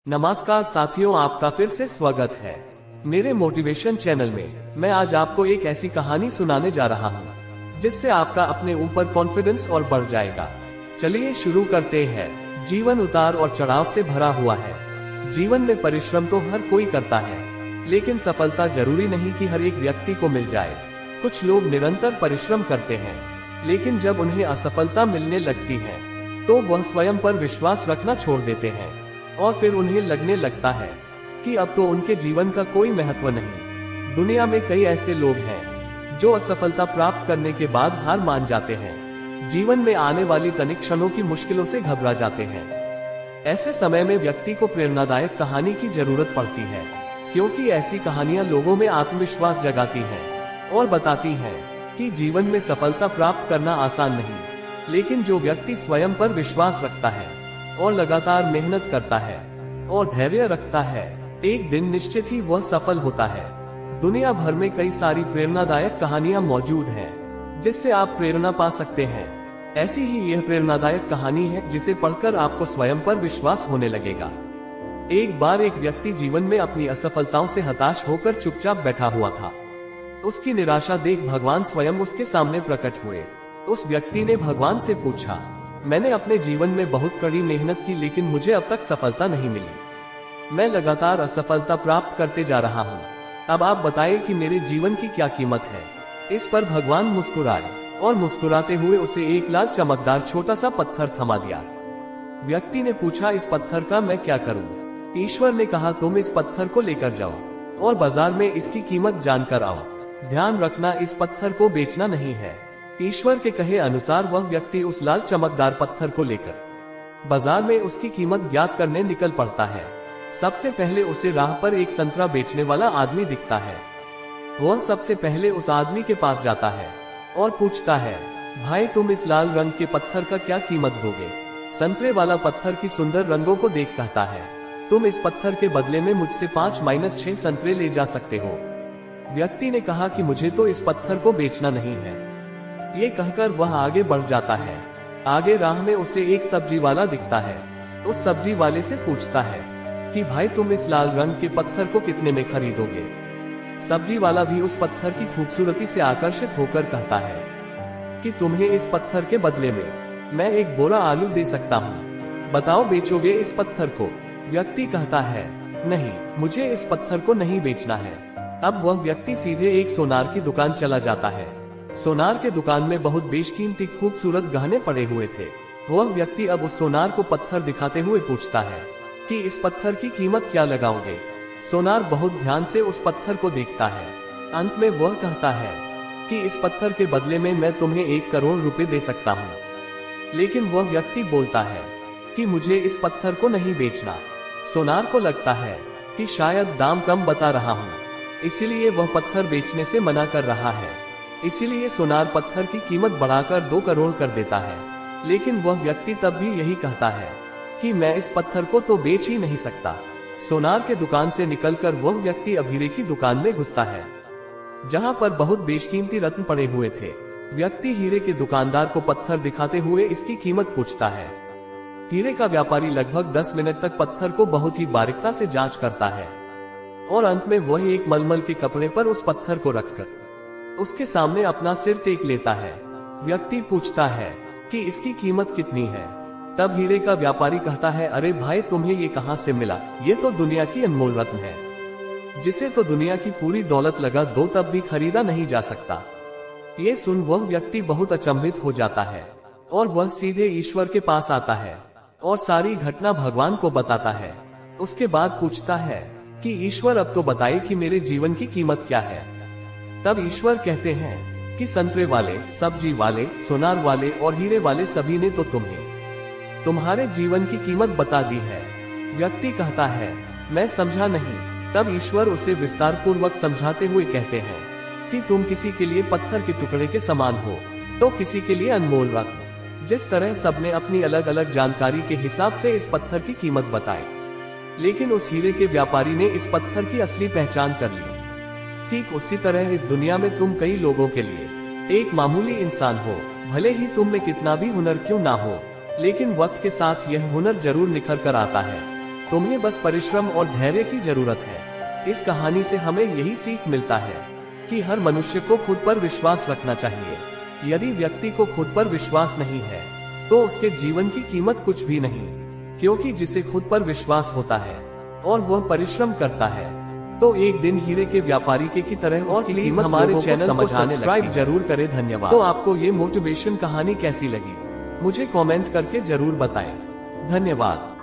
नमस्कार साथियों, आपका फिर से स्वागत है मेरे मोटिवेशन चैनल में। मैं आज आपको एक ऐसी कहानी सुनाने जा रहा हूँ जिससे आपका अपने ऊपर कॉन्फिडेंस और बढ़ जाएगा। चलिए शुरू करते हैं। जीवन उतार और चढ़ाव से भरा हुआ है। जीवन में परिश्रम तो हर कोई करता है, लेकिन सफलता जरूरी नहीं कि हर एक व्यक्ति को मिल जाए। कुछ लोग निरंतर परिश्रम करते हैं, लेकिन जब उन्हें असफलता मिलने लगती है तो वह स्वयं पर विश्वास रखना छोड़ देते हैं और फिर उन्हें लगने लगता है कि अब तो उनके जीवन का कोई महत्व नहीं। दुनिया में कई ऐसे लोग हैं जो असफलता प्राप्त करने के बाद हार मान जाते हैं। जीवन में आने वाली तनिक क्षणों की मुश्किलों से घबरा जाते हैं। ऐसे समय में व्यक्ति को प्रेरणादायक कहानी की जरूरत पड़ती है, क्योंकि ऐसी कहानियां लोगों में आत्मविश्वास जगाती हैं और बताती हैं कि जीवन में सफलता प्राप्त करना आसान नहीं, लेकिन जो व्यक्ति स्वयं पर विश्वास रखता है और लगातार मेहनत करता है और धैर्य रखता है, एक दिन निश्चित ही वह सफल होता है। दुनिया भर में कई सारी प्रेरणादायक कहानियां मौजूद हैं, जिससे आप प्रेरणा पा सकते हैं। ऐसी ही यह प्रेरणादायक कहानी है जिसे पढ़कर आपको स्वयं पर विश्वास होने लगेगा। एक बार एक व्यक्ति जीवन में अपनी असफलताओं से हताश होकर चुपचाप बैठा हुआ था। उसकी निराशा देख भगवान स्वयं उसके सामने प्रकट हुए। उस व्यक्ति ने भगवान से पूछा, मैंने अपने जीवन में बहुत कड़ी मेहनत की, लेकिन मुझे अब तक सफलता नहीं मिली। मैं लगातार असफलता प्राप्त करते जा रहा हूँ। अब आप बताएं कि मेरे जीवन की क्या कीमत है। इस पर भगवान मुस्कुराए और मुस्कुराते हुए उसे एक लाल चमकदार छोटा सा पत्थर थमा दिया। व्यक्ति ने पूछा, इस पत्थर का मैं क्या करूँ? ईश्वर ने कहा, तुम इस पत्थर को लेकर जाओ और बाजार में इसकी कीमत जानकर आओ। ध्यान रखना, इस पत्थर को बेचना नहीं है। ईश्वर के कहे अनुसार वह व्यक्ति उस लाल चमकदार पत्थर को लेकर बाजार में उसकी कीमत ज्ञात करने निकल पड़ता है। सबसे पहले उसे राह पर एक संतरा बेचने वाला आदमी दिखता है। वह सबसे पहले उस आदमी के पास जाता है और पूछता है, भाई तुम इस लाल रंग के पत्थर का क्या कीमत दोगे? संतरे वाला पत्थर की सुंदर रंगों को देख कहता है, तुम इस पत्थर के बदले में मुझसे 5-6 संतरे ले जा सकते हो। व्यक्ति ने कहा कि मुझे तो इस पत्थर को बेचना नहीं है। ये कहकर वह आगे बढ़ जाता है। आगे राह में उसे एक सब्जी वाला दिखता है। उस सब्जी वाले से पूछता है कि भाई तुम इस लाल रंग के पत्थर को कितने में खरीदोगे? सब्जी वाला भी उस पत्थर की खूबसूरती से आकर्षित होकर कहता है कि तुम्हें इस पत्थर के बदले में मैं एक बोरा आलू दे सकता हूँ। बताओ, बेचोगे इस पत्थर को? व्यक्ति कहता है, नहीं, मुझे इस पत्थर को नहीं बेचना है। अब वह व्यक्ति सीधे एक सोनार की दुकान चला जाता है। सोनार के दुकान में बहुत बेशकीमती खूबसूरत गहने पड़े हुए थे। वह व्यक्ति अब उस सोनार को पत्थर दिखाते हुए पूछता है कि इस पत्थर की कीमत क्या लगाओगे? सोनार बहुत ध्यान से उस पत्थर को देखता है। अंत में वह कहता है कि इस पत्थर के बदले में मैं तुम्हें 1 करोड़ रुपए दे सकता हूँ। लेकिन वह व्यक्ति बोलता है कि मुझे इस पत्थर को नहीं बेचना। सोनार को लगता है कि शायद दाम कम बता रहा हूँ, इसीलिए वह पत्थर बेचने से मना कर रहा है। इसीलिए सोनार पत्थर की कीमत बढ़ाकर 2 करोड़ कर देता है। लेकिन वह व्यक्ति तब भी यही कहता है कि मैं इस पत्थर को तो बेच ही नहीं सकता। सोनार के दुकान से निकलकर वह व्यक्ति अब हीरे की दुकान में घुसता है, जहां पर बहुत बेशकीमती रत्न पड़े हुए थे। व्यक्ति हीरे के दुकानदार को पत्थर दिखाते हुए इसकी कीमत पूछता है। हीरे का व्यापारी लगभग 10 मिनट तक पत्थर को बहुत ही बारीकता से जांच करता है और अंत में वह एक मलमल के कपड़े पर उस पत्थर को रखकर उसके सामने अपना सिर टेक लेता है। व्यक्ति पूछता है कि इसकी कीमत कितनी है? तब हीरे का व्यापारी कहता है, अरे भाई, तुम्हें ये कहां से मिला? ये तो दुनिया की अनमोल रत्न है, जिसे तो दुनिया की पूरी दौलत लगा दो तब भी खरीदा नहीं जा सकता। ये सुन वह व्यक्ति बहुत अचंभित हो जाता है और वह सीधे ईश्वर के पास आता है और सारी घटना भगवान को बताता है। उसके बाद पूछता है कि ईश्वर, अब तो बताइए कि मेरे जीवन की कीमत क्या है? तब ईश्वर कहते हैं कि संतरे वाले, सब्जी वाले, सोनार वाले और हीरे वाले सभी ने तो तुम्हें तुम्हारे जीवन की कीमत बता दी है। व्यक्ति कहता है, मैं समझा नहीं। तब ईश्वर उसे विस्तार पूर्वक समझाते हुए कहते हैं कि तुम किसी के लिए पत्थर के टुकड़े के समान हो, तो किसी के लिए अनमोल रत्न। जिस तरह सबने अपनी अलग अलग जानकारी के हिसाब से इस पत्थर की कीमत बताई, लेकिन उस हीरे के व्यापारी ने इस पत्थर की असली पहचान कर ली। ठीक उसी तरह इस दुनिया में तुम कई लोगों के लिए एक मामूली इंसान हो, भले ही तुम में कितना भी हुनर क्यों ना हो, लेकिन वक्त के साथ यह हुनर जरूर निखर कर आता है तुम्हें बस परिश्रम और धैर्य की जरूरत है। इस कहानी से हमें यही सीख मिलता है कि हर मनुष्य को खुद पर विश्वास रखना चाहिए। यदि व्यक्ति को खुद पर विश्वास नहीं है तो उसके जीवन की कीमत कुछ भी नहीं, क्योंकि जिसे खुद पर विश्वास होता है और वह परिश्रम करता है तो एक दिन हीरे के व्यापारी के की तरह और प्लीज हमारे चैनल को सब्सक्राइब जरूर करें। धन्यवाद। तो आपको ये मोटिवेशन कहानी कैसी लगी मुझे कमेंट करके जरूर बताएं। धन्यवाद।